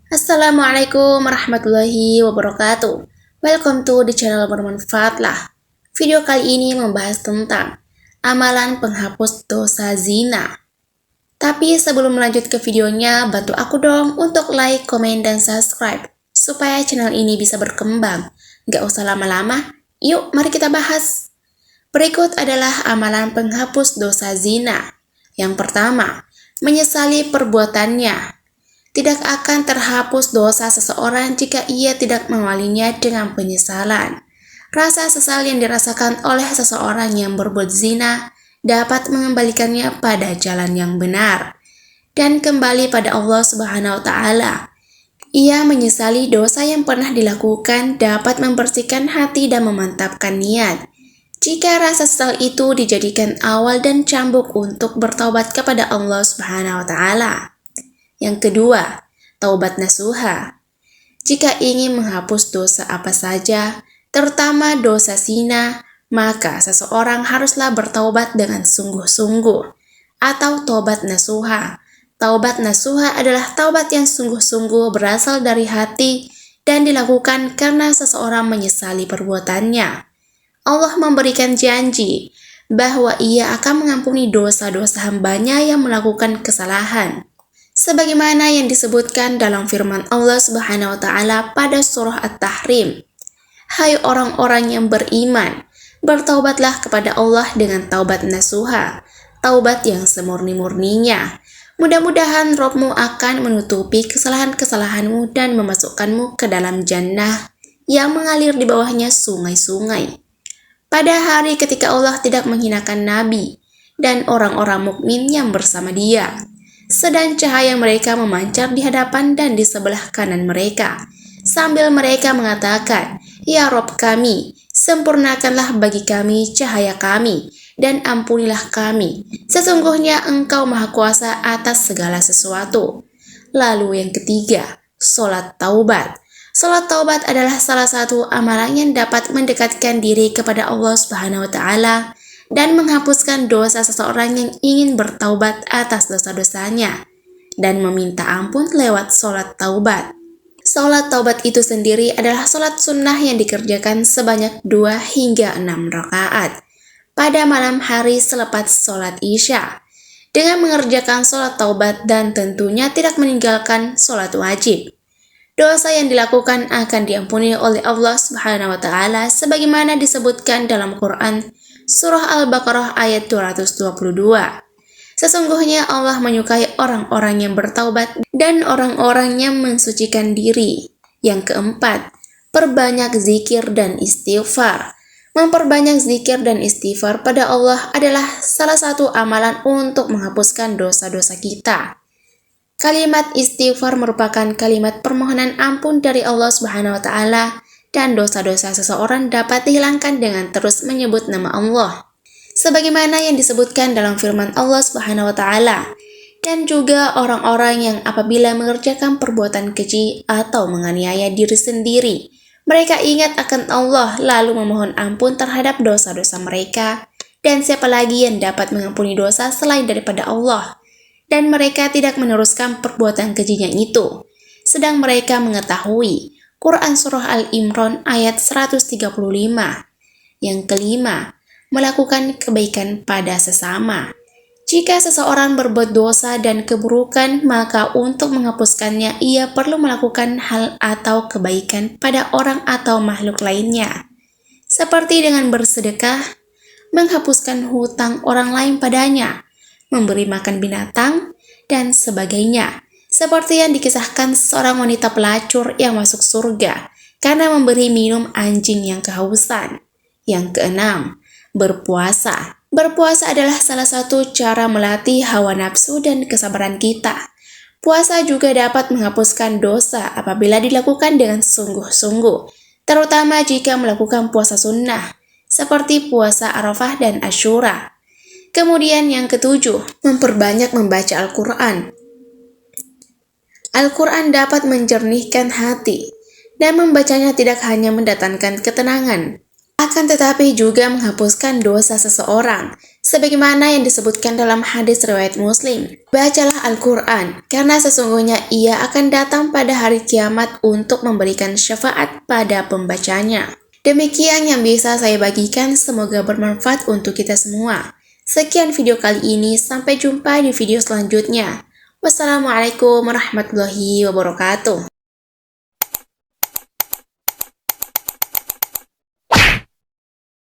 Assalamualaikum warahmatullahi wabarakatuh. Welcome to the channel bermanfaat lah. Video kali ini membahas tentang amalan penghapus dosa zina. Tapi sebelum melanjut ke videonya, bantu aku dong untuk like, komen, dan subscribe supaya channel ini bisa berkembang. Gak usah lama-lama, yuk mari kita bahas. Berikut adalah amalan penghapus dosa zina. Yang pertama, menyesali perbuatannya. Tidak akan terhapus dosa seseorang jika ia tidak mengawalinya dengan penyesalan. Rasa sesal yang dirasakan oleh seseorang yang berbuat zina dapat mengembalikannya pada jalan yang benar dan kembali pada Allah Subhanahu wa taala. Ia menyesali dosa yang pernah dilakukan dapat membersihkan hati dan memantapkan niat. Jika rasa sesal itu dijadikan awal dan cambuk untuk bertaubat kepada Allah Subhanahu wa taala. Yang kedua, taubat nasuha. Jika ingin menghapus dosa apa saja, terutama dosa zina, maka seseorang haruslah bertaubat dengan sungguh-sungguh atau taubat nasuha. Taubat nasuha adalah taubat yang sungguh-sungguh berasal dari hati dan dilakukan karena seseorang menyesali perbuatannya. Allah memberikan janji bahwa Ia akan mengampuni dosa-dosa hambanya yang melakukan kesalahan. Sebagaimana yang disebutkan dalam firman Allah Subhanahu wa taala pada surah At-Tahrim. Hai orang-orang yang beriman, bertaubatlah kepada Allah dengan taubat nasuha, taubat yang semurni-murninya. Mudah-mudahan Rabb-Mu akan menutupi kesalahan-kesalahanmu dan memasukkanmu ke dalam jannah yang mengalir di bawahnya sungai-sungai. Pada hari ketika Allah tidak menghinakan Nabi dan orang-orang mukmin yang bersama Dia, sedang cahaya mereka memancar di hadapan dan di sebelah kanan mereka, sambil mereka mengatakan, Ya Rob kami, sempurnakanlah bagi kami cahaya kami, dan ampunilah kami. Sesungguhnya Engkau Maha Kuasa atas segala sesuatu. Lalu yang ketiga, sholat taubat. Sholat taubat adalah salah satu amalan yang dapat mendekatkan diri kepada Allah Subhanahu wa taala dan menghapuskan dosa seseorang yang ingin bertaubat atas dosa-dosanya dan meminta ampun lewat sholat taubat. Sholat taubat itu sendiri adalah sholat sunnah yang dikerjakan sebanyak 2 hingga 6 rakaat pada malam hari selepas sholat isya. Dengan mengerjakan sholat taubat dan tentunya tidak meninggalkan sholat wajib, dosa yang dilakukan akan diampuni oleh Allah Subhanahu wa taala sebagaimana disebutkan dalam Quran Surah Al-Baqarah ayat 222. Sesungguhnya Allah menyukai orang-orang yang bertaubat dan orang-orang yang mensucikan diri. Yang keempat, perbanyak zikir dan istighfar. Memperbanyak zikir dan istighfar pada Allah adalah salah satu amalan untuk menghapuskan dosa-dosa kita. Kalimat istighfar merupakan kalimat permohonan ampun dari Allah Subhanahu wa taala, dan dosa-dosa seseorang dapat dihilangkan dengan terus menyebut nama Allah. Sebagaimana yang disebutkan dalam firman Allah Subhanahu wa taala, dan juga orang-orang yang apabila mengerjakan perbuatan keji atau menganiaya diri sendiri, mereka ingat akan Allah lalu memohon ampun terhadap dosa-dosa mereka, dan siapa lagi yang dapat mengampuni dosa selain daripada Allah, dan mereka tidak meneruskan perbuatan kejinya itu, sedang mereka mengetahui. Quran Surah Al-Imran ayat 135. Yang kelima, melakukan kebaikan pada sesama. Jika seseorang berbuat dosa dan keburukan, maka untuk menghapuskannya ia perlu melakukan hal atau kebaikan pada orang atau makhluk lainnya. Seperti dengan bersedekah, menghapuskan hutang orang lain padanya, memberi makan binatang, dan sebagainya. Seperti yang dikisahkan seorang wanita pelacur yang masuk surga karena memberi minum anjing yang kehausan. Yang keenam, berpuasa. Berpuasa adalah salah satu cara melatih hawa nafsu dan kesabaran kita. Puasa juga dapat menghapuskan dosa apabila dilakukan dengan sungguh-sungguh, terutama jika melakukan puasa sunnah, seperti puasa Arafah dan Asyura. Kemudian yang ketujuh, memperbanyak membaca Al-Quran. Al-Quran dapat menjernihkan hati, dan membacanya tidak hanya mendatangkan ketenangan, akan tetapi juga menghapuskan dosa seseorang, Sebagaimana yang disebutkan dalam hadis riwayat Muslim, bacalah Al-Quran, karena sesungguhnya ia akan datang pada hari kiamat untuk memberikan syafaat pada pembacanya. Demikian yang bisa saya bagikan, semoga bermanfaat untuk kita semua. Sekian video kali ini, sampai jumpa di video selanjutnya. Wassalamualaikum warahmatullahi wabarakatuh.